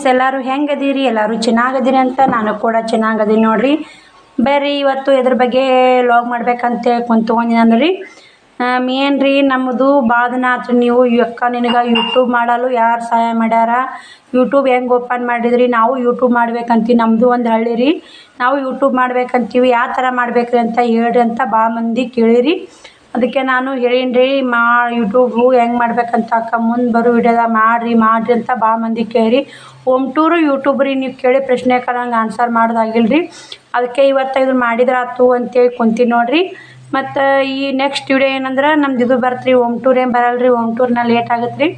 Friends, ಎಲ್ಲರೂ ಹೆಂಗದೀರಿ? ಎಲ್ಲರೂ ಚೆನ್ನಾಗದೀರಿ ಅಂತ ನಾನು ಕೂಡ ಚೆನ್ನಾಗದೀನಿ ನೋಡ್ರಿ. ಬರ್ರಿ ಇವತ್ತು ಇದ್ರ ಬಗ್ಗೆ ಲಾಗ್ ಮಾಡ್ಬೇಕಂತ ತೊಗೊಂಡಿನಿ ರೀ. ಮೇನ್ ರೀ ನಮ್ಮದು ಭಾಳ ದಿನ ಆತ್ರಿ. ನೀವು ಅಕ್ಕ ನಿನಗೆ ಯೂಟ್ಯೂಬ್ ಮಾಡಲು ಯಾರು ಸಹಾಯ ಮಾಡ್ಯಾರ, ಯೂಟ್ಯೂಬ್ ಹೆಂಗೆ ಓಪನ್ ಮಾಡಿದ್ರಿ? ನಾವು ಯೂಟ್ಯೂಬ್ ಮಾಡ್ಬೇಕಂತೀವಿ, ನಮ್ಮದು ಒಂದು ಹಳ್ಳಿ ರೀ, ನಾವು ಯೂಟ್ಯೂಬ್ ಮಾಡ್ಬೇಕಂತೀವಿ, ಯಾವ ಥರ ಮಾಡ್ಬೇಕ್ರಿ ಅಂತ ಹೇಳ್ರಿ ಅಂತ ಭಾಳ ಮಂದಿ ಕೇಳಿರಿ. ಅದಕ್ಕೆ ನಾನು ಹೇಳೀನಿ ರೀ, ಯೂಟ್ಯೂಬು ಹೆಂಗೆ ಮಾಡ್ಬೇಕಂತ ಅಕ್ಕ ಮುಂದೆ ಬರೋ ವಿಡಿಯೋದಾಗ ಮಾಡಿರಿ ಅಂತ ಭಾಳ ಮಂದಿ ಕೇಳಿರಿ. ಹೋಮ್ ಟೂರು ಯೂಟ್ಯೂಬ್ ರೀ, ನೀವು ಕೇಳಿ ಪ್ರಶ್ನೆಗೆ ನಂಗೆ ಆನ್ಸರ್ ಮಾಡೋದಾಗಿಲ್ಲ ರೀ. ಅದಕ್ಕೆ ಇವತ್ತು ಇದನ್ನು ಮಾಡಿದ್ರಾತು ಅಂತೇಳಿ ಕುಂತೀನಿ ನೋಡಿರಿ. ಮತ್ತು ಈ ನೆಕ್ಸ್ಟ್ ವಿಡಿಯೋ ಏನಂದ್ರೆ ನಮ್ದು ಇದು ಬರುತ್ತೆ ರೀ, ಹೋಮ್ ಟೂರ್ ಏನು ಬರಲ್ಲ ರೀ, ಹೋಮ್ ಟೂರ್ನ ಲೇಟ್ ಆಗುತ್ತೆ ರೀ.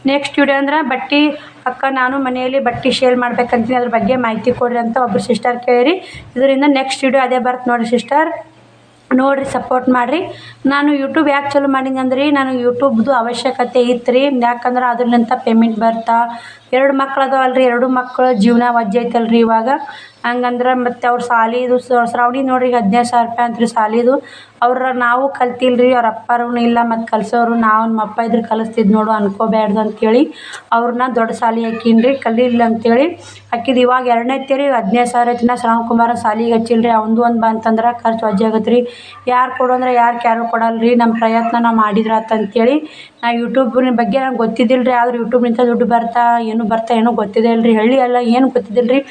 ನೆಕ್ಸ್ಟ್ ವಿಡಿಯೋ ಅಂದ್ರೆ ಬಟ್ಟೆ ಅಕ್ಕ ನಾನು ಮನೆಯಲ್ಲಿ ಬಟ್ಟೆ ಶೇರ್ ಮಾಡ್ಬೇಕಂತೀನಿ, ಅದ್ರ ಬಗ್ಗೆ ಮಾಹಿತಿ ಕೊಡ್ರಿ ಅಂತ ಒಬ್ಬರು ಸಿಸ್ಟರ್ ಕೇಳಿರಿ. ಇದರಿಂದ ನೆಕ್ಸ್ಟ್ ವಿಡಿಯೋ ಅದೇ ಬರುತ್ತೆ ನೋಡಿರಿ ಸಿಸ್ಟರ್, ನೋಡಿರಿ ಸಪೋರ್ಟ್ ಮಾಡಿರಿ. ನಾನು ಯೂಟ್ಯೂಬ್ ಯಾಕೆ ಚಾಲೂ ಮಾಡೀನಿ ಅಂದ್ರೆ ನನಗೆ ಯೂಟ್ಯೂಬ್ದು ಅವಶ್ಯಕತೆ ಇತ್ತು ರೀ. ಯಾಕಂದ್ರೆ ಅದ್ರಲ್ಲಿಂತ ಪೇಮೆಂಟ್ ಬರ್ತಾ, 2 ಮಕ್ಳು ಅದಾವಲ್ರಿ, 2 ಮಕ್ಕಳ ಜೀವನ ವಜ್ಜೈತಲ್ರಿ ಇವಾಗ. ಹಂಗಂದ್ರೆ ಮತ್ತು ಅವ್ರ ಸಾಲಿದು ಶ್ರಾವಣಿ ನೋಡ್ರಿ 15,000 ರೂಪಾಯಿ ಅಂತ್ರಿ ಸಾಲಿದು. ನಾವು ಕಲ್ತಿಲ್ರಿ, ಅವ್ರ ಅಪ್ಪಾರೂ ಇಲ್ಲ ಮತ್ತು ಕಲ್ಸೋರು ನಾವು, ನಮ್ಮ ಅಪ್ಪ ಇದ್ರೆ ಕಲಿಸ್ತಿದ್ದು ನೋಡು ಅನ್ಕೋಬ್ಯಾಡ್ದು ಅಂತೇಳಿ ಅವ್ರನ್ನ ದೊಡ್ಡ ಸಾಲಿ ಹಾಕೀನಿ ಕಲೀಲಿಲ್ಲ ಅಂತೇಳಿ ಹಾಕಿದ್ದು. ಇವಾಗ 2ನೇ ತೇರಿ 15,000 ಐತಿ. ನಾ ಶ್ರಾವಣ ಕುಮಾರ ಸಾಲಿಗೆ ಹಚ್ಚಿಲ್ರಿ, ಅವನದು ಒಂದು ಬಂತಂದ್ರೆ ಖರ್ಚು ವಜ್ಜೆ ಆಗತ್ತೆ ರೀ. ಯಾರು ಕೊಡು ಅಂದ್ರೆ ಯಾರು ಕೊಡಲ್ರಿ, ನಮ್ಮ ಪ್ರಯತ್ನ ನಾವು ಮಾಡಿದ್ರಾತಂತೇಳಿ. ನಾ ಯೂಟ್ಯೂಬಿನ ಬಗ್ಗೆ ನಂಗೆ ಗೊತ್ತಿದ್ದಿಲ್ಲ ರೀ, ಆದ್ರೆ ಯೂಟ್ಯೂಬ್ನಿಂದ ದುಡ್ಡು ಬರ್ತಾ ಏನೂ ಗೊತ್ತಿದೆ ಇಲ್ರಿ. ಹಳ್ಳಿ ಎಲ್ಲ ಏನು ಗೊತ್ತಿದ್ದಿಲ್ಲ ರೀ.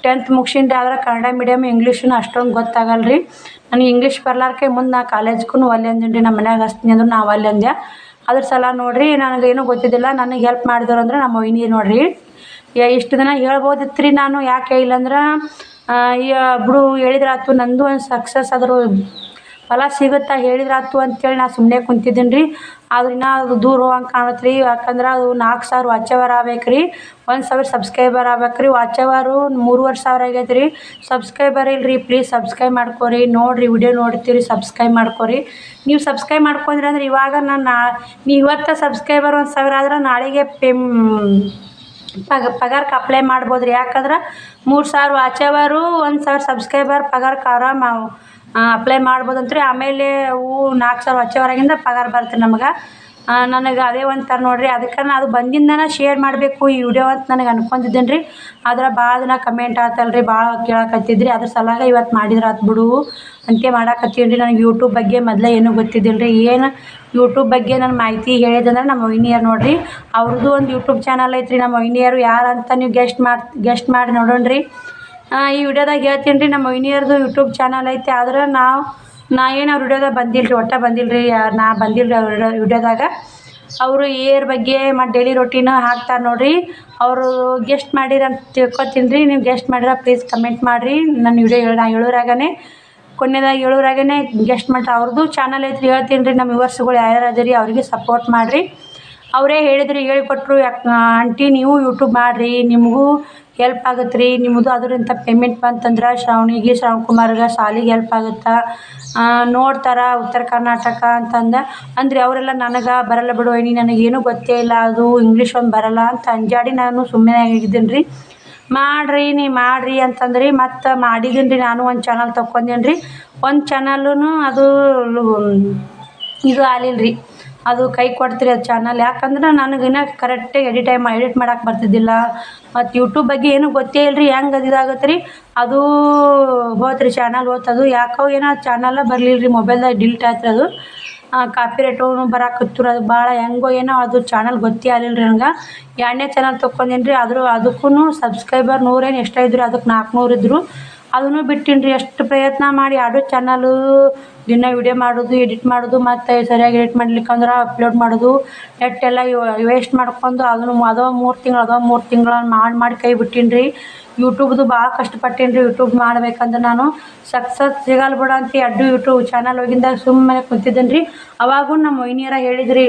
10th ಮುಗಿಸಿನ್ರಿ, ಆದ್ರೆ ಕನ್ನಡ ಮೀಡಿಯಮ್ ಇಂಗ್ಲೀಷನ್ನು ಅಷ್ಟೊಂದು ಗೊತ್ತಾಗಲ್ಲ ರೀ. ನನಗೆ ಇಂಗ್ಲೀಷ್ ಬರ್ಲಾರ್ಕೆ ಮುಂದೆ ನಾ ಕಾಲೇಜ್ಗೂ ಒಲ್ಲೆ ಅಂದಿನಿ ರೀ. ನಮ್ಮ ಮನ್ಯಾಗ ಹಚ್ತೀನಿ ಅಂದ್ರೆ ನಾವು ಒಲ್ಲೆ ಅಂದೆ. ಅದ್ರ ಸಲ ನೋಡಿರಿ ನನಗೇನು ಗೊತ್ತಿದ್ದಿಲ್ಲ, ನನಗೆ ಹೆಲ್ಪ್ ಮಾಡಿದವ್ರು ಅಂದ್ರೆ ನಮ್ಮ ವೈನಿ ನೋಡಿರಿ. ಇಷ್ಟು ದಿನ ಹೇಳ್ಬೋದಿತ್ತು ರೀ, ನಾನು ಯಾಕೆ ಇಲ್ಲಂದ್ರೆ ಬಿಡು ಹೇಳಿದ್ರಾತು, ನಂದು ಒಂದು ಸಕ್ಸಸ್ ಆದರೂ ಫಲ ಸಿಗುತ್ತಾ ಹೇಳಿದ್ರಾತು ಅಂತೇಳಿ ನಾ ಸುಮ್ಮನೆ ಕುಂತಿದ್ದೀನಿ ರೀ. ಆದ್ರೆ ಇನ್ನೂ ಅದು ದೂರ ಹೋಗಂಗೆ ಕಾಣತ್ತೆ ರೀ. ಯಾಕಂದ್ರೆ ಅದು 4,000 ವಾಚ್ ಅವರ್ ಆಗ್ಬೇಕು ರೀ, 1,000 ಸಬ್ಸ್ಕ್ರೈಬರ್ ಆಗ್ಬೇಕು ರೀ. ವಾಚ್ ಅವರು 3,500 ಆಗೈತೆ ರೀ. ಸಬ್ಸ್ಕ್ರೈಬರ್ ಇಲ್ಲರಿ, ಪ್ಲೀಸ್ ಸಬ್ಸ್ಕ್ರೈಬ್ ಮಾಡ್ಕೊರಿ. ನೋಡಿರಿ ವಿಡಿಯೋ ನೋಡ್ತೀರಿ, ಸಬ್ಸ್ಕ್ರೈಬ್ ಮಾಡ್ಕೊರಿ. ನೀವು ಸಬ್ಸ್ಕ್ರೈಬ್ ಮಾಡ್ಕೊಂಡ್ರಿ ಅಂದ್ರೆ ಇವಾಗ ನೀವು ಇವತ್ತು ಸಬ್ಸ್ಕ್ರೈಬರ್ 1,000 ಆದ್ರೆ ನಾಳೆಗೆ ಪಗಾರಕ್ಕೆ ಅಪ್ಲೈ ಮಾಡ್ಬೋದು ರೀ. ಯಾಕಂದ್ರೆ 3,000 ವಾಚ್ ಅವರು 1,000 ಸಬ್ಸ್ಕ್ರೈಬರ್ ಪಗಾರಕ್ಕೆ ಆರಾಮ ಅಪ್ಲೈ ಮಾಡ್ಬೋದಂತ್ರಿ. ಆಮೇಲೆ ಅವು 4,000 ವಾಚ್ ಅವರಾಗಿಂದ ಪಗಾರ ಬರುತ್ತೆ ನಮ್ಗೆ. ನನಗೆ ಅದೇ ಒಂಥರ ನೋಡಿರಿ, ಅದಕ್ಕೆ ಅದು ಬಂದಿಂದನೇ ಶೇರ್ ಮಾಡಬೇಕು ಈ ವಿಡಿಯೋ ಅಂತ ನನಗೆ ಅನ್ಕೊಂಡಿದ್ದೇನೆ ರೀ. ಆದ್ರೆ ಭಾಳ ದಿನ ಕಮೆಂಟ್ ಆತಲ್ರಿ, ಭಾಳ ಕೇಳಕತ್ತಿದ್ರಿ, ಅದ್ರ ಸಲಾಗ ಇವತ್ತು ಮಾಡಿದ್ರಾತು ಬಿಡು ಅಂತೆ ಮಾಡಾಕತ್ತೀನಿ ರೀ. ನನಗೆ ಯೂಟ್ಯೂಬ್ ಬಗ್ಗೆ ಮೊದಲೇ ಏನೂ ಗೊತ್ತಿದ್ದಿಲ್ಲ ರೀ. ಏನು ಯೂಟ್ಯೂಬ್ ಬಗ್ಗೆ ನನ್ನ ಮಾಹಿತಿ ಹೇಳಿದಂದ್ರೆ ನಮ್ಮ ವೈನಿಯರು ನೋಡಿರಿ, ಅವ್ರದ್ದು ಒಂದು ಯೂಟ್ಯೂಬ್ ಚಾನಲ್ ಐತ್ರಿ. ನಮ್ಮ ವೈನಿಯರು ಯಾರು ಅಂತ ನೀವು ಗೆಸ್ಟ್ ಮಾಡಿ ನೋಡೋಣ ರೀ. ಈ ವಿಡಿಯೋದಾಗ ಹೇಳ್ತೀನಿ ರೀ, ನಮ್ಮ ವೈನಿಯರ್ದು ಯೂಟ್ಯೂಬ್ ಚಾನಲ್ ಐತೆ. ಆದ್ರೆ ನಾ ಏನು ಅವ್ರ ವಿಡಿಯೋದಾಗ ಬಂದಿಲ್ಲ ರೀ, ಬಂದಿಲ್ಲ ರೀ, ನಾ ಬಂದಿಲ್ಲ ರೀ ಅವ್ರ ವಿಡಿಯೋದಾಗ. ಅವರು ಏರ್ ಬಗ್ಗೆ ಮತ್ತು ಡೈಲಿ ರೊಟೀನ್ ಹಾಕ್ತಾರೆ ನೋಡಿರಿ. ಅವರು ಗೆಸ್ಟ್ ಮಾಡಿರಿ ಅಂತ ತಿಳ್ಕೊತೀನಿ ರೀ. ನೀವು ಗೆಸ್ಟ್ ಮಾಡಿರ ಪ್ಲೀಸ್ ಕಮೆಂಟ್ ಮಾಡಿರಿ. ನನ್ನ ವಿಡಿಯೋ ನಾ ಹೇಳೋರಾಗನೇ ಕೊನೆಯದಾಗಿ ಗೆಸ್ಟ್ ಮಾಡ್ರಿ. ಅವ್ರದ್ದು ಚಾನಲ್ ಐತ್ರಿ, ಹೇಳ್ತೀನಿ ರೀ. ನಮ್ಮ ವ್ಯೂವರ್ಸ್ಗಳು ಯಾರ್ಯಾರು ಅದರಿ ಅವ್ರಿಗೆ ಸಪೋರ್ಟ್ ಮಾಡಿರಿ. ಅವರೇ ಹೇಳಿಕೊಟ್ರು, ಆಂಟಿ ನೀವು ಯೂಟ್ಯೂಬ್ ಮಾಡಿರಿ, ನಿಮಗೂ ಹೆಲ್ಪ್ ಆಗುತ್ತೆ ರೀ. ನಿಮ್ಮದು ಅದರಿಂದ ಪೇಮೆಂಟ್ ಬಂತಂದ್ರೆ ಶ್ರಾವಣ ಕುಮಾರ್ಗೆ ಸಾಲಿಗೆ ಹೆಲ್ಪ್ ಆಗುತ್ತೆ, ನೋಡ್ತಾರೆ ಉತ್ತರ ಕರ್ನಾಟಕ ಅಂದ್ರೆ ಅವರೆಲ್ಲ ನನಗೆ ಬರಲ್ಲ ಬಿಡು ವೈನಿ, ನನಗೇನು ಗೊತ್ತೇ ಇಲ್ಲ, ಅದು ಇಂಗ್ಲೀಷ್ ಒಂದು ಬರಲ್ಲ ಅಂತ ಅಂಜಾಡಿ ನಾನು ಸುಮ್ಮನೆ ಆಗಿದ್ದೀನಿ ರೀ. ಮಾಡಿರಿ ಅಂತಂದ್ರಿ. ಮತ್ತು ಮಾಡಿದ್ದೀನಿ ರೀ, ನಾನು ಒಂದು ಚಾನಲ್ ತೊಗೊಂಡೀನಿ ರೀ. ಒಂದು ಚಾನಲ್ಲೂ ಅದು ಇದು ಆಲಿಲ್ಲ ರೀ, ಅದು ಕೈ ಕೊಡ್ತೀರಿ ಅದು ಚಾನಲ್. ಯಾಕಂದ್ರೆ ನನಗಿನ್ನ ಕರೆಕ್ಟಾಗಿ ಎಡಿಟ್ ಮಾಡೋಕೆ ಬರ್ತಿದ್ದಿಲ್ಲ. ಮತ್ತು ಯೂಟ್ಯೂಬ್ ಬಗ್ಗೆ ಏನೂ ಗೊತ್ತೇ ಇಲ್ಲ ರೀ. ಹೆಂಗೆ ಇದಾಗತ್ತೆ ರೀ, ಅದು ಹೋತ್ರಿ ಚಾನಲ್ ಹೋತದು. ಯಾಕೋ ಏನೋ ಚಾನಲ್ಲ ಬರಲಿಲ್ಲ ರೀ, ಮೊಬೈಲ್ದಾಗ ಡಿಲೀಟ್ ಆಯ್ತು ಅದು. ಕಾಪಿರೈಟು ಬರಾಕತ್ತರು, ಅದು ಭಾಳ ಹೆಂಗೋ ಏನೋ ಅದು ಚಾನಲ್ ಗೊತ್ತೇ ಆಗಲಿಲ್ಲ ರೀ ನನಗೆ. 2ನೇ ಚಾನಲ್ ತೊಗೊಂಡೀನಿ ರೀ. ಅದಕ್ಕೂ ಸಬ್ಸ್ಕ್ರೈಬರ್ 100 ಏನು ಎಷ್ಟೋ ಇದ್ರು, ಅದಕ್ಕೆ 400 ಇದ್ದರು. ಅದನ್ನು ಬಿಟ್ಟೀನಿ ರೀ. ಎಷ್ಟು ಪ್ರಯತ್ನ ಮಾಡಿ 2 ಚಾನಲು ದಿನ ವಿಡಿಯೋ ಮಾಡೋದು, ಎಡಿಟ್ ಮಾಡೋದು, ಮತ್ತು ಸರಿಯಾಗಿ ಎಡಿಟ್ ಮಾಡ್ಲಿಕ್ಕಂದ್ರೆ ಅಪ್ಲೋಡ್ ಮಾಡೋದು, ನೆಟ್ ಎಲ್ಲ ವೇಸ್ಟ್ ಮಾಡ್ಕೊಂಡು ಅದನ್ನು 3 ತಿಂಗಳು ಮಾಡಿ ಕೈ ಬಿಟ್ಟೀನಿ ರೀ. ಯೂಟ್ಯೂಬ್ದು ಭಾಳ ಕಷ್ಟಪಟ್ಟೀನಿ ರೀ. ಯೂಟ್ಯೂಬ್ ಮಾಡ್ಬೇಕಂದ್ರೆ ನಾನು ಸಕ್ಸಸ್ ಸಿಗಲ್ಲ ಬಿಡು ಅಂತ 2 ಯೂಟ್ಯೂಬ್ ಚಾನಲ್ ಹೋಗಿಂದಾಗ ಸುಮ್ಮನೆ ಕುಂತಿದ್ದೀನಿ ರೀ. ಅವಾಗೂ ನಮ್ಮ ವೈನಿಯರ ಹೇಳಿದ್ರಿ,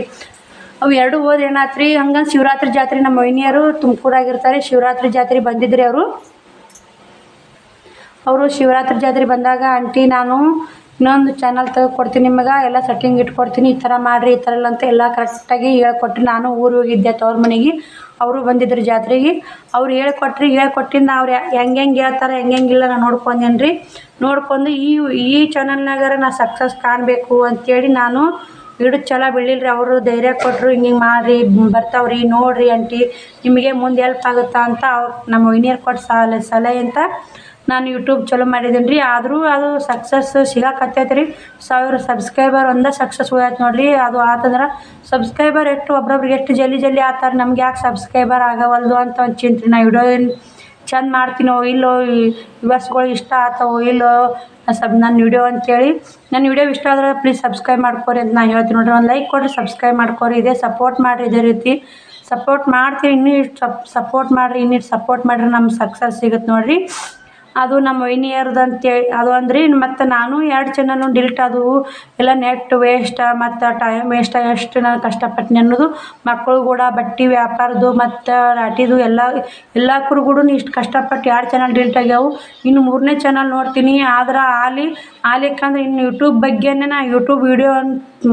ಅವು 2 ಹೋದ್ರೆ ಏನಾಯ್ತು ರೀ. ಹಂಗಂದು ಶಿವರಾತ್ರಿ ಜಾತ್ರೆ ನಮ್ಮ ವೈನಿಯರು ತುಮಕೂರಾಗಿರ್ತಾರೆ. ಶಿವರಾತ್ರಿ ಜಾತ್ರೆ ಬಂದಿದ್ರಿ ಅವರು ಶಿವರಾತ್ರಿ ಜಾತ್ರೆ ಬಂದಾಗ, ಆಂಟಿ ನಾನು ಇನ್ನೊಂದು ಚಾನಲ್ ಕೊಡ್ತೀನಿ ನಿಮಗೆ, ಎಲ್ಲ ಸೆಟ್ಟಿಂಗ್ ಇಟ್ಕೊಡ್ತೀನಿ, ಈ ಥರ ಮಾಡಿರಿ, ಈ ಥರ ಇಲ್ಲ ಅಂತ ಎಲ್ಲ ಕರೆಕ್ಟಾಗಿ ಹೇಳ್ಕೊಟ್ರಿ. ನಾನು ಊರಿಗೆ ಹೋಗಿದ್ದೆ ತವ್ರ ಮನೆಗೆ, ಅವರು ಬಂದಿದ್ರು ಜಾತ್ರೆಗೆ. ಅವ್ರು ಹೇಳ್ಕೊಟ್ಟಿಂದ ಅವ್ರು ಹೆಂಗೆ ಹೇಳ್ತಾರೆ ಹೆಂಗಿಲ್ಲ ನಾನು ನೋಡ್ಕೊಂಡೇನಿ ರೀ. ನೋಡ್ಕೊಂಡು ಈ ಚಾನಲ್ನಾಗಾರ ನಾ ಸಕ್ಸಸ್ ಕಾಣಬೇಕು ಅಂಥೇಳಿ ನಾನು ವಿಡಿಯೋ ಚಲೋ ಬೀಳಿಲ್ರಿ ಅವರು ಧೈರ್ಯ ಕೊಟ್ಟರು, ಹಿಂಗೆ ಮಾಡಿರಿ ಬರ್ತಾವ್ರಿ ನೋಡಿರಿ ಆಂಟಿ ನಿಮಗೆ ಮುಂದೆ ಹೆಲ್ಪ್ ಆಗುತ್ತಾ ಅಂತ ನಮ್ಮ ವೈನಿಯರು ಕೊಟ್ಟು ಸಲಹೆ ಅಂತ ನಾನು ಯೂಟ್ಯೂಬ್ ಚಲೋ ಮಾಡಿದ್ದೀನಿ ರೀ. ಆದರೂ ಅದು ಸಕ್ಸಸ್ ಸಿಗಾಕತ್ತೈತೆ ರೀ. 1000 ಸಬ್ಸ್ಕ್ರೈಬರ್ ಒಂದೇ ಸಕ್ಸಸ್ ಹೋಯ್ತು ನೋಡಿರಿ. ಅದು ಆತಂದ್ರೆ ಸಬ್ಸ್ಕ್ರೈಬರ್ ಎಷ್ಟು ಒಬ್ರೊಬ್ರಿಗೆ ಎಷ್ಟು ಜಲ್ದಿ ಆತಾರೆ, ನಮ್ಗೆ ಯಾಕೆ ಸಬ್ಸ್ಕ್ರೈಬರ್ ಆಗವಲ್ದು ಅಂತ ಒಂದು ಚಿಂತೆ. ನಾ ವಿಡಿಯೋ ಚಂದ ಮಾಡ್ತೀನೋ ಇಲ್ಲೋ, ವ್ಯೂವರ್ಸ್ಗಳು ಇಷ್ಟ ಆಗ್ತಾವೋ ಇಲ್ಲೋ ನನ್ನ ವಿಡಿಯೋ ಅಂತೇಳಿ. ನನ್ನ ವಿಡಿಯೋ ಇಷ್ಟ ಆದ್ರೆ ಪ್ಲೀಸ್ ಸಬ್ಸ್ಕ್ರೈಬ್ ಮಾಡ್ಕೊರಿ ಅಂತ ನಾನು ಹೇಳ್ತೀನಿ ನೋಡಿರಿ. ಒಂದು ಲೈಕ್ ಕೊಡಿರಿ, ಸಬ್ಸ್ಕ್ರೈಬ್ ಮಾಡ್ಕೊರಿ, ಇದೇ ಸಪೋರ್ಟ್ ಮಾಡಿರಿ. ಇದೇ ರೀತಿ ಸಪೋರ್ಟ್ ಮಾಡ್ತೀವಿ, ಇನ್ನೂ ಸಪೋರ್ಟ್ ಮಾಡಿರಿ, ಇನ್ನಿಟ್ಟು ಸಪೋರ್ಟ್ ಮಾಡಿರಿ, ನಮ್ಗೆ ಸಕ್ಸಸ್ ಸಿಗುತ್ತೆ ನೋಡಿರಿ. ಅದು ನಮ್ಮ ವೈನಿಯರ್ದು ಅಂತೇಳಿ ಅದು ಅಂದ್ರಿ. ಮತ್ತು ನಾನು 2 ಚಾನಲ್ನು ಡಿಲೀಟ್ ಆದವು. ಎಲ್ಲ ನೆಟ್ ವೇಸ್ಟ್ ಮತ್ತು ಟೈಮ್ ವೇಸ್ಟ್. ಎಷ್ಟು ನಾನು ಕಷ್ಟಪಟ್ಟಿನಿ ಅನ್ನೋದು ಮಕ್ಕಳು ಕೂಡ ಬಟ್ಟೆ ವ್ಯಾಪಾರದ್ದು ಮತ್ತು ರಾಟಿದು ಎಲ್ಲಕ್ಕೂ ಕೂಡ ಇಷ್ಟು ಕಷ್ಟಪಟ್ಟು 2 ಚಾನಲ್ ಡಿಲೀಟ್ ಆಗ್ಯಾವು. ಇನ್ನು 3ನೇ ಚಾನಲ್ ನೋಡ್ತೀನಿ. ಆದ್ರೆ ಆಲಿಕ್ಕಂದ್ರೆ ಇನ್ನು ಯೂಟ್ಯೂಬ್ ಬಗ್ಗೆನೇ ನಾ ಯೂಟ್ಯೂಬ್ ವೀಡಿಯೋ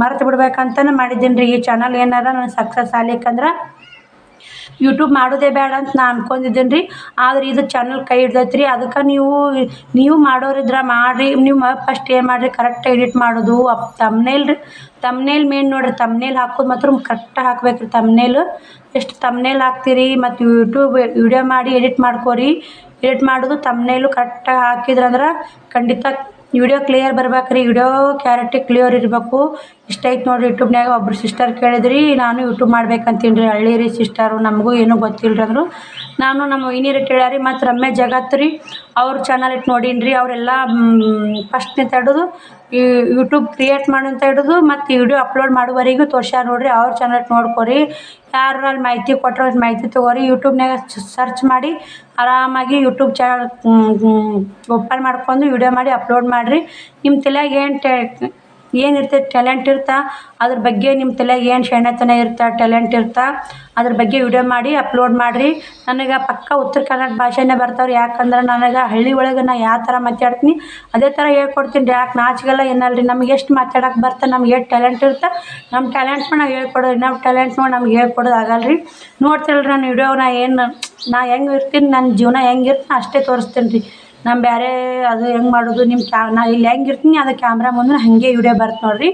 ಮರೆತು ಬಿಡ್ಬೇಕಂತಲೇ ಮಾಡಿದ್ದೀನಿ ರೀ. ಈ ಚಾನಲ್ ಏನಾರ ನಾನು ಸಕ್ಸಸ್ ಆಗ್ಲಿಕ್ಕಂದ್ರೆ ಯೂಟ್ಯೂಬ್ ಮಾಡೋದೇ ಬೇಡ ಅಂತ ನಾನು ಅಂದ್ಕೊಂಡಿದ್ದೀನಿ ರೀ. ಆದ್ರೆ ಇದು ಚಾನಲ್ ಕೈ ಹಿಡ್ದೈತೆ ರೀ. ಅದಕ್ಕೆ ನೀವು ಮಾಡೋರಿದ್ರೆ ಮಾಡಿರಿ. ನೀವು ಫಸ್ಟ್ ಏನು ಮಾಡಿರಿ, ಕರೆಕ್ಟ್ ಎಡಿಟ್ ಮಾಡೋದು. ತಮ್ನೇಲ್ ಮೇನ್ ನೋಡಿರಿ. ತಮ್ನೇಲ್ ಹಾಕೋದು ಮಾತ್ರ ಕರೆಕ್ಟಾಗಿ ಹಾಕ್ಬೇಕು ರೀ. ತಮ್ನೇಲ್ ಎಷ್ಟು ತಮ್ನೇಲ್ ಹಾಕ್ತೀರಿ ಮತ್ತು ಯೂಟ್ಯೂಬ್ ವಿಡಿಯೋ ಮಾಡಿ ಎಡಿಟ್ ಮಾಡ್ಕೊರಿ. ಎಡಿಟ್ ಮಾಡೋದು ತಮ್ನೇಲು ಕರೆಕ್ಟಾಗಿ ಹಾಕಿದ್ರಂದ್ರೆ ಖಂಡಿತ ವಿಡಿಯೋ ಕ್ಲಿಯರ್ ಬರ್ಬೇಕು ರೀ. ವಿಡಿಯೋ ಕ್ಲಾರಿಟಿ ಕ್ಲಿಯರ್ ಇರಬೇಕು. ಇಷ್ಟ ಐತೆ ನೋಡಿರಿ. ಯೂಟ್ಯೂಬ್ನಾಗ ಒಬ್ರು ಸಿಸ್ಟರ್ ಕೇಳಿದ್ರಿ, ನಾನು ಯೂಟ್ಯೂಬ್ ಮಾಡ್ಬೇಕಂತೀನಿ ರೀ. ಹಳ್ಳಿ ರೀ ಸಿಸ್ಟರು, ನಮಗೂ ಏನೂ ಗೊತ್ತಿಲ್ಲ ರೀ ಅಂದರು. ನಾನು ನಮ್ಮ ವೈನಿಯರ್ ಇಟ್ಟು ಹೇಳ್ಯಾರಿ. ಮತ್ತು ರಮ್ಯ ಜಗತ್ ರೀ ಅವ್ರ ಚಾನಲ್ ಇಟ್ಟು ನೋಡೀನಿ ರೀ. ಅವರೆಲ್ಲ ಫಸ್ಟ್ನಿಂದ ಹಿಡಿದು ಈ ಯೂಟ್ಯೂಬ್ ಕ್ರಿಯೇಟ್ ಮಾಡೋಂತ ಹಿಡಿದು ಮತ್ತು ವಿಡಿಯೋ ಅಪ್ಲೋಡ್ ಮಾಡುವವರೆಗೂ ತೋರ್ಸ್ಯಾರ ನೋಡಿರಿ. ಅವ್ರ ಚಾನಲ್ ನೋಡ್ಕೊರಿ. ಯಾರು ಅಲ್ಲಿ ಮಾಹಿತಿ ಕೊಟ್ಟರೆ ಮಾಹಿತಿ ತೊಗೊರಿ. ಯೂಟ್ಯೂಬ್ನಾಗ ಸರ್ಚ್ ಮಾಡಿ ಆರಾಮಾಗಿ ಯೂಟ್ಯೂಬ್ ಚಾನಲ್ ಓಪನ್ ಮಾಡ್ಕೊಂಡು ವಿಡಿಯೋ ಮಾಡಿ ಅಪ್ಲೋಡ್ ಮಾಡಿರಿ. ನಿಮ್ಮ ತಲೆಯಾಗ ಏನಿರ್ತೈತೆ ಟ್ಯಾಲೆಂಟ್ ಇರ್ತಾ ಅದ್ರ ಬಗ್ಗೆ, ನಿಮ್ಮ ತಲೆಯಾಗ ಏನು ಶಣತನ ಇರ್ತಾ ಟ್ಯಾಲೆಂಟ್ ಇರ್ತಾ ಅದ್ರ ಬಗ್ಗೆ ವಿಡಿಯೋ ಮಾಡಿ ಅಪ್ಲೋಡ್ ಮಾಡಿರಿ. ನನಗೆ ಪಕ್ಕ ಉತ್ತರ ಕನ್ನಡ ಭಾಷೆನೇ ಬರ್ತಾವ್ರಿ. ಯಾಕಂದ್ರೆ ನನಗೆ ಹಳ್ಳಿ ಒಳಗೆ ನಾ ಯಾವ ಥರ ಮಾತಾಡ್ತೀನಿ ಅದೇ ಥರ ಹೇಳ್ಕೊಡ್ತೀನಿ ರೀ. ಯಾಕೆ ನಾಚಿಗೆಲ್ಲ ಏನಲ್ಲ ರೀ. ನಮ್ಗೆ ಎಷ್ಟು ಮಾತಾಡೋಕೆ ಬರ್ತಾ, ನಮ್ಗೆ ಎಷ್ಟು ಟ್ಯಾಲೆಂಟ್ ಇರ್ತಾ ನಮ್ಮ ಟ್ಯಾಲೆಂಟ್ ನಾವು ಹೇಳ್ಕೊಡೋದು. ನಮ್ಮ ಟ್ಯಾಲೆಂಟ್ ನೋಡಿ ನಮ್ಗೆ ಹೇಳ್ಕೊಡೋದು ಆಗಲ್ಲ ರೀ. ನೋಡ್ತಿರಲ್ರಿ ನನ್ನ ವಿಡಿಯೋನ ನಾ ಹೆಂಗೆ ಇರ್ತೀನಿ, ನನ್ನ ಜೀವನ ಹೆಂಗೆ ಇರ್ತೀನಿ ಅಷ್ಟೇ ತೋರಿಸ್ತೀನಿ ರೀ. ನಾನು ಬೇರೆ ಅದು ಹೆಂಗೆ ಮಾಡೋದು ನಾ ಇಲ್ಲಿ ಹೆಂಗೆ ಇರ್ತೀನಿ ಅದು ಕ್ಯಾಮ್ರಾ ಮುಂದೆ ಹಾಗೆ ವಿಡಿಯೋ ಬರುತ್ತೆ ನೋಡಿರಿ.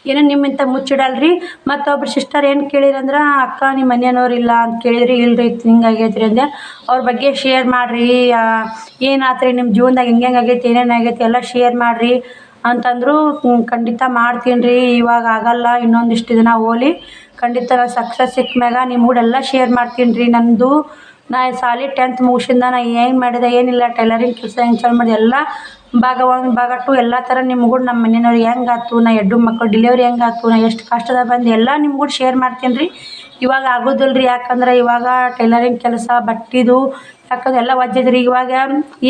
ಏನೋ ನಿಮ್ಮಿಂತ ಮುಚ್ಚಿಡಲ್ರಿ. ಮತ್ತೊಬ್ರು ಸಿಸ್ಟರ್ ಏನು ಕೇಳಿರಂದ್ರೆ, ಅಕ್ಕ ನಿಮ್ಮ ಮನೆಯವ್ರು ಇಲ್ಲ ಅಂತ ಕೇಳಿದ್ರಿ. ಇಲ್ರಿ ಹಿಂಗಾಗೈತ್ರಿ ಅಂದೆ. ಅವ್ರ ಬಗ್ಗೆ ಶೇರ್ ಮಾಡಿರಿ. ಏನಾತ್ರಿ ನಿಮ್ಮ ಜೀವನದಾಗ ಹೆಂಗೆ ಆಗೈತಿ, ಏನೇನು ಆಗೈತಿ ಎಲ್ಲ ಶೇರ್ ಮಾಡಿರಿ ಅಂತಂದರು. ಖಂಡಿತ ಮಾಡ್ತೀನಿ ರೀ. ಇವಾಗ ಆಗಲ್ಲ, ಇನ್ನೊಂದಿಷ್ಟು ದಿನ ಹೋಲಿ. ಖಂಡಿತ ಸಕ್ಸಸ್ ಸಿಕ್ಕ ಮ್ಯಾಗ ನಿಮ್ಮ ಕೂಡ ಎಲ್ಲ ಶೇರ್ ಮಾಡ್ತೀನಿ ರೀ. ನಾ ಸಾಲಿ 10th ಮುಗಿಸಿಂದ ನಾ ಏನು ಮಾಡಿದೆ ಏನಿಲ್ಲ, ಟೈಲರಿಂಗ್ ಕೆಲಸ ಹೆಂಗೆ ಚಾಲು ಮಾಡಿದೆ ಎಲ್ಲ ಭಾಗ 1 ಭಾಗ 2 ಎಲ್ಲ ಥರ ನಿಮ್ಗೂ ನಮ್ಮ ಮನೆಯವ್ರು ಹೆಂಗಾಯ್ತು, ನಾ 2 ಮಕ್ಕಳು ಡೆಲಿವರಿ ಹೆಂಗಾಯ್ತು, ನಾ ಎಷ್ಟು ಕಷ್ಟದಾಗ ಬಂದು ಎಲ್ಲ ನಿಮ್ಗೂ ಶೇರ್ ಮಾಡ್ತೀನಿ ರೀ. ಇವಾಗ ಆಗೋದಿಲ್ಲ ರೀ. ಯಾಕಂದ್ರೆ ಇವಾಗ ಟೈಲರಿಂಗ್ ಕೆಲಸ ಬಟ್ಟೆದು ಯಾಕಂದ್ರೆ ಎಲ್ಲ ವಜ್ಜೈತೆ ರೀ. ಇವಾಗ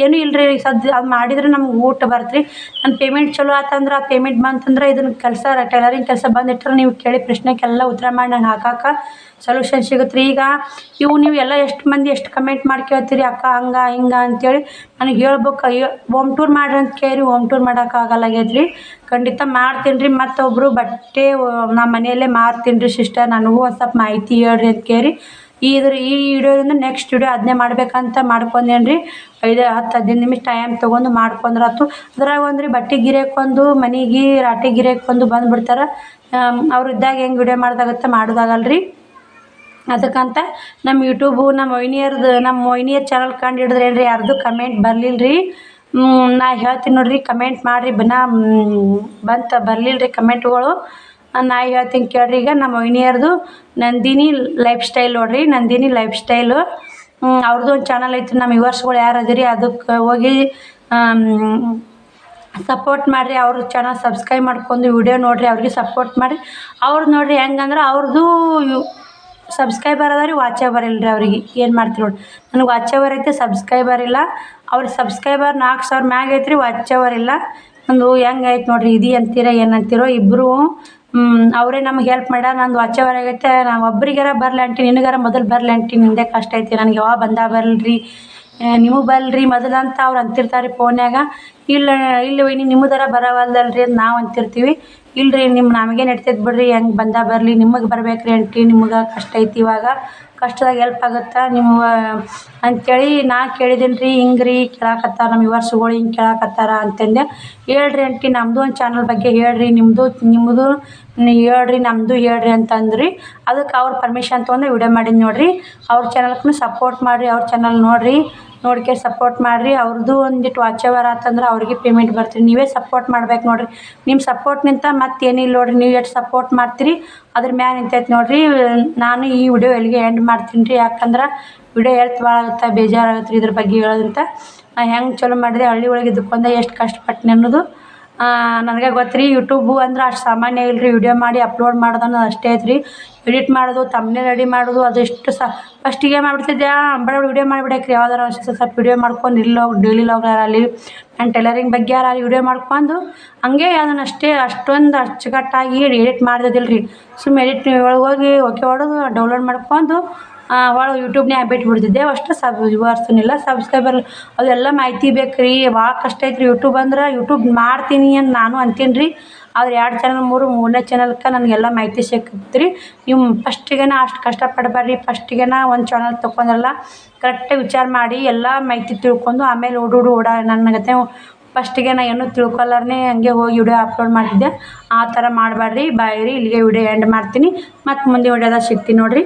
ಏನೂ ಇಲ್ಲ ರೀ. ಅದು ಮಾಡಿದ್ರೆ ನಮ್ಗೆ ಊಟ ಬರುತ್ತೆ ರೀ. ನನ್ನ ಪೇಮೆಂಟ್ ಚಲೋ ಆತಂದ್ರೆ, ಆ ಪೇಮೆಂಟ್ ಬಂತಂದ್ರೆ ಇದನ್ನು ಕೆಲಸ ಟೈಲರಿಂಗ್ ಕೆಲಸ ಬಂದಿಟ್ರೆ ನೀವು ಕೇಳಿ ಪ್ರಶ್ನೆಗೆಲ್ಲ ಉತ್ತರ ಮಾಡಿ ನಂಗೆ ಹಾಕೋಕೆ ಸೊಲ್ಯೂಷನ್ ಸಿಗುತ್ತೆ ರೀ. ಈಗ ನೀವು ಎಲ್ಲ ಎಷ್ಟು ಮಂದಿ ಎಷ್ಟು ಕಮೆಂಟ್ ಮಾಡಿ ಕೇಳ್ತೀರಿ, ಅಕ್ಕ ಹಂಗೆ ಹಿಂಗೆ ಅಂತೇಳಿ ನನಗೆ ಹೇಳ್ಬೇಕು. ಹೋಮ್ ಟೂರ್ ಮಾಡ್ರಿ ಅಂತ ಕೇಳಿ ಹೋಮ್ ಟೂರ್ ಮಾಡೋಕ್ಕಾಗಲ್ಲಾಗೈತೆ ರೀ. ಖಂಡಿತ ಮಾಡ್ತೀನಿ ರೀ. ಮತ್ತೊಬ್ಬರು ಬಟ್ಟೆ ನಮ್ಮ ಮನೆಯಲ್ಲೇ ಮಾರ್ತೀನಿ ರೀ ಸಿಸ್ಟರ್, ನನಗೂ ಒಂದು ಸ್ವಲ್ಪ ಮಾಹಿತಿ ಹೇಳ್ರಿ ಅಂತ ಕೇಳಿ ಈ ವಿಡಿಯೋದಿಂದ ನೆಕ್ಸ್ಟ್ ವಿಡಿಯೋ ಅದನ್ನೇ ಮಾಡ್ಬೇಕಂತ ಮಾಡ್ಕೊಂಡೇನಿ ರೀ. 5-10-15 ನಿಮಿಷ ಟೈಮ್ ತೊಗೊಂಡು ಮಾಡ್ಕೊಂಡ್ರಾತು. ಅದ್ರಾಗ ಒಂದು ರೀ ಬಟ್ಟೆ ಗಿರಾಕೊಂದು ಮನೆಗೆ ರಾಟೆ ಗಿರಾಕೊಂದು ಬಂದುಬಿಡ್ತಾರೆ. ಅವ್ರು ಇದ್ದಾಗ ಹೆಂಗೆ ವಿಡಿಯೋ ಮಾಡೋದಾಗಲ್ಲ ರೀ. ಅದಕ್ಕಂತ ನಮ್ಮ ಯೂಟ್ಯೂಬು ನಮ್ಮ ವೈನಿಯರ್ ಚಾನಲ್ ಕಂಡು ಹಿಡಿದ್ರೆ ಏನ್ರಿ ಯಾರ್ದು ಕಮೆಂಟ್ ಬರಲಿಲ್ಲ ರೀ. ನಾ ಹೇಳ್ತೀನಿ ನೋಡಿರಿ, ಕಮೆಂಟ್ ಮಾಡಿರಿ. ಬರಲಿಲ್ಲ ರೀ ಕಮೆಂಟ್ಗಳು. ನಾ ಹೇಳ್ತೀನಿ ಕೇಳ್ರಿ. ಈಗ ನಮ್ಮ ವೈನಿಯರ್ದು ನಂದಿನಿ ಲೈಫ್ ಸ್ಟೈಲ್ ನೋಡಿರಿ. ನಂದಿನಿ ಲೈಫ್ ಸ್ಟೈಲು ಅವ್ರದ್ದು ಒಂದು ಚಾನಲ್ ಐತ್ರಿ. ನಮ್ಮ ವ್ಯೂವರ್ಸ್ಗಳು ಯಾರು ಅದೀರಿ ಅದಕ್ಕೆ ಹೋಗಿ ಸಪೋರ್ಟ್ ಮಾಡಿರಿ. ಅವ್ರ ಚಾನಲ್ ಸಬ್ಸ್ಕ್ರೈಬ್ ಮಾಡ್ಕೊಂಡು ವಿಡಿಯೋ ನೋಡಿರಿ, ಅವ್ರಿಗೆ ಸಪೋರ್ಟ್ ಮಾಡಿ. ಅವ್ರದ್ದು ನೋಡಿರಿ ಹೆಂಗಂದ್ರೆ ಅವ್ರದ್ದು ಸಬ್ಸ್ಕ್ರೈಬರ್ ಅದ ರೀ, ವಾಚವರ್ ಇಲ್ಲ ರೀ. ಅವ್ರಿಗೆ ಏನು ಮಾಡ್ತೀರಿ ನೋಡಿ, ನನಗೆ ವಾಚವರ್ ಐತೆ, ಸಬ್ಸ್ಕ್ರೈಬರ್ ಇಲ್ಲ. ಅವ್ರಿಗೆ ಸಬ್ಸ್ಕ್ರೈಬರ್ 4000 ಮ್ಯಾಗ ಐತೆ ರೀ, ವಾಚವರ್ ಇಲ್ಲ. ಒಂದು ಹೆಂಗೆ ಐತೆ ನೋಡಿರಿ. ಇದು ಅಂತೀರೋ ಏನಂತೀರೋ ಇಬ್ಬರು ಅವರೇ ನಮ್ಗೆ ಹೆಲ್ಪ್ ಮಾಡ್ಯಾರ. ನಂದು ವಾಚವರ್ ಆಗೈತೆ. ನಾವು ಒಬ್ರಿಗಾರ ಬರಲಿ ಆಂಟಿ, ನಿನಗಾರ ಮೊದಲು ಬರಲಿ ಆಂಟಿ, ನಿಂದೆ ಕಷ್ಟ ಐತಿ, ನನಗೆ ಯಾವಾಗ ಬರಲ್ರಿ ನಿಮಗೆ ಬಲ್ರಿ ಮೊದಲು ಅಂತ ಅವ್ರು ಅಂತಿರ್ತಾರೆ ರೀ ಫೋನ್ಯಾಗ. ಇಲ್ಲ ಇಲ್ಲ ವೈನಿ ನಿಮ್ಮದರ ಬರವಲ್ದಲ್ರಿ ಅಂತ ನಾವು ಅಂತಿರ್ತೀವಿ. ಇಲ್ರಿ ನಮಗೆ ನಡಿತೈತೆ ಬಿಡ್ರಿ, ಹೆಂಗೆ ಬರಲಿ, ನಿಮಗೆ ಬರ್ಬೇಕು ರೀ ಆಂಟಿ, ನಿಮ್ಗೆ ಕಷ್ಟ ಐತಿ ಇವಾಗ, ಕಷ್ಟದಾಗ ಹೆಲ್ಪ್ ಆಗುತ್ತೆ ನಿಮ್ಮ ಅಂಥೇಳಿ ನಾ ಕೇಳಿದ್ದೀನಿ ರೀ. ಹಿಂಗೆ ರೀ ಕೇಳಾಕತ್ತಾರ ನಮ್ಮ ವ್ಯೂವರ್ಸ್ಗಳು, ಹಿಂಗೆ ಕೇಳಾಕತ್ತಾರ ಅಂತಂದೆ. ಹೇಳ್ರಿ ಆಂಟಿ ನಮ್ಮದು ಒಂದು ಚಾನಲ್ ಬಗ್ಗೆ ಹೇಳ್ರಿ, ನಿಮ್ಮದು ಹೇಳ್ರಿ, ನಮ್ಮದು ಹೇಳ್ರಿ ಅಂತಂದ್ರಿ. ಅದಕ್ಕೆ ಅವ್ರ ಪರ್ಮಿಷನ್ ತೊಗೊಂಡು ವಿಡಿಯೋ ಮಾಡೀನಿ ನೋಡಿರಿ. ಅವ್ರ ಚಾನಲ್ಗೂ ಸಪೋರ್ಟ್ ಮಾಡಿರಿ, ಅವ್ರ ಚಾನಲ್ ನೋಡ್ಕೆ ಸಪೋರ್ಟ್ ಮಾಡಿರಿ. ಅವ್ರದ್ದು ಒಂದಿಟ್ಟು ವಾಚ್ ಅವರ್ ಆತಂದ್ರೆ ಅವ್ರಿಗೆ ಪೇಮೆಂಟ್ ಬರ್ತೀರಿ. ನೀವೇ ಸಪೋರ್ಟ್ ಮಾಡ್ಬೇಕು ನೋಡಿರಿ. ನಿಮ್ಮ ಸಪೋರ್ಟ್ನಿಂದ ಮತ್ತೇನಿಲ್ಲ ನೋಡಿರಿ, ನೀವು ಎಷ್ಟು ಸಪೋರ್ಟ್ ಮಾಡ್ತೀರಿ ಅದ್ರ ಮ್ಯಾಲ ನಿಂತೈತೆ ನೋಡಿರಿ. ನಾನು ಈ ವಿಡಿಯೋ ಎಲ್ಲಿಗೆ ಎಂಡ್ ಮಾಡ್ತೀನಿ ರೀ, ಯಾಕಂದ್ರೆ ವಿಡಿಯೋ ಹೇಳ್ತ ಭಾಳ ಆಗುತ್ತೆ, ಬೇಜಾರಾಗುತ್ತೆ ರೀ ಇದ್ರ ಬಗ್ಗೆ ಹೇಳೋದ್ರಿಂದ. ಹೆಂಗೆ ಚಲೋ ಮಾಡಿದೆ ಹಳ್ಳಿ ಒಳಗೆ ಇದ್ದಕ್ಕೊಂದು ಎಷ್ಟು ಕಷ್ಟಪಟ್ಟಿನಿ ಅನ್ನೋದು ನನಗೆ ಗೊತ್ತು ರೀ. ಯೂಟ್ಯೂಬು ಅಂದ್ರೆ ಅಷ್ಟು ಸಾಮಾನ್ಯ ಇಲ್ಲ ರೀ. ವಿಡಿಯೋ ಮಾಡಿ ಅಪ್ಲೋಡ್ ಮಾಡೋದು ಅನ್ನೋದು ಅಷ್ಟೇ ಐತೆ ರೀ. ಎಡಿಟ್ ಮಾಡೋದು, ತಮ್ಮನೇ ರೆಡಿ ಮಾಡೋದು ಅದೆಷ್ಟು ಫಸ್ಟಿಗೆ ಏನು ಮಾಡ್ಬಿಡ್ತಿದ್ದೆ, ಬಡ ವಿಡಿಯೋ ಮಾಡಿಬಿಡಕ್ಕೆ ರೀ. ಯಾವ್ದಾರು ಸ್ವಲ್ಪ ವಿಡಿಯೋ ಮಾಡ್ಕೊಂಡು ಡೈಲಿ ಲಾಗಲ್ಲಿ ನಾನು ಟೈಲರಿಂಗ್ ಬಗ್ಗೆ ಯಾರು ವಿಡಿಯೋ ಮಾಡ್ಕೊಂಡು ಹಂಗೆ ಅದನ್ನು ಅಷ್ಟೊಂದು ಅಚ್ಚುಕಟ್ಟಾಗಿ ಎಡಿಟ್ ಮಾಡ್ದಿಲ್ಲ ರೀ. ಸುಮ್ಮನೆ ಎಡಿಟ್ ಒಳಗೆ ಹೋಗಿ ಓಕೆ ಹೊಡೆದು ಡೌನ್ಲೋಡ್ ಮಾಡ್ಕೊಂಡು ಒಳಗೆ ಯೂಟ್ಯೂಬ್ನ್ಯಾಗ ಬಿಟ್ಬಿಡ್ತಿದ್ದೆ. ಅಷ್ಟು ವ್ಯೂವರ್ಸನಿಲ್ಲ, ಸಬ್ಸ್ಕ್ರೈಬರ್ ಅದೆಲ್ಲ ಮಾಹಿತಿ ಬೇಕು ರೀ. ಭಾಳ ಕಷ್ಟ ಐತೆ ರೀ ಯೂಟ್ಯೂಬ್ ಅಂದ್ರೆ. ಯೂಟ್ಯೂಬ್ ಮಾಡ್ತೀನಿ ಅಂತ ನಾನು ಅಂತೀನಿ ರೀ, ಆದ್ರೆ 2 ಚಾನಲ್ ಮೂರನೇ ಚಾನಲ್ಗೆ ನನಗೆಲ್ಲ ಮಾಹಿತಿ ಸಿಕ್ಕತ್ತೆ ರೀ. ನೀವು ಫಸ್ಟಿಗೆ ಅಷ್ಟು ಕಷ್ಟಪಡಬೇಡ್ರಿ. ಫಸ್ಟಿಗೆ ಒಂದು ಚಾನಲ್ ತೊಗೊಂಡ್ರಲ್ಲ ಕರೆಕ್ಟಾಗಿ ವಿಚಾರ ಮಾಡಿ ಎಲ್ಲ ಮಾಹಿತಿ ತಿಳ್ಕೊಂಡು ಆಮೇಲೆ ಓಡ ನನಗತ್ತೆ. ಫಸ್ಟಿಗೆ ನಾ ಏನೂ ತಿಳ್ಕೊಲಾರ್ದೆ ಹಂಗೆ ಹೋಗಿ ವಿಡಿಯೋ ಅಪ್ಲೋಡ್ ಮಾಡಿದ್ದೆ. ಆ ಥರ ಮಾಡಬೇಡ್ರಿ. ಬಾಯ್ ರೀ, ಇಲ್ಲಿಗೆ ವಿಡಿಯೋ ಎಂಡ್ ಮಾಡ್ತೀನಿ. ಮತ್ತು ಮುಂದೆ ವಿಡಿಯೋದಾಗ ಸಿಗ್ತೀನಿ ನೋಡಿರಿ.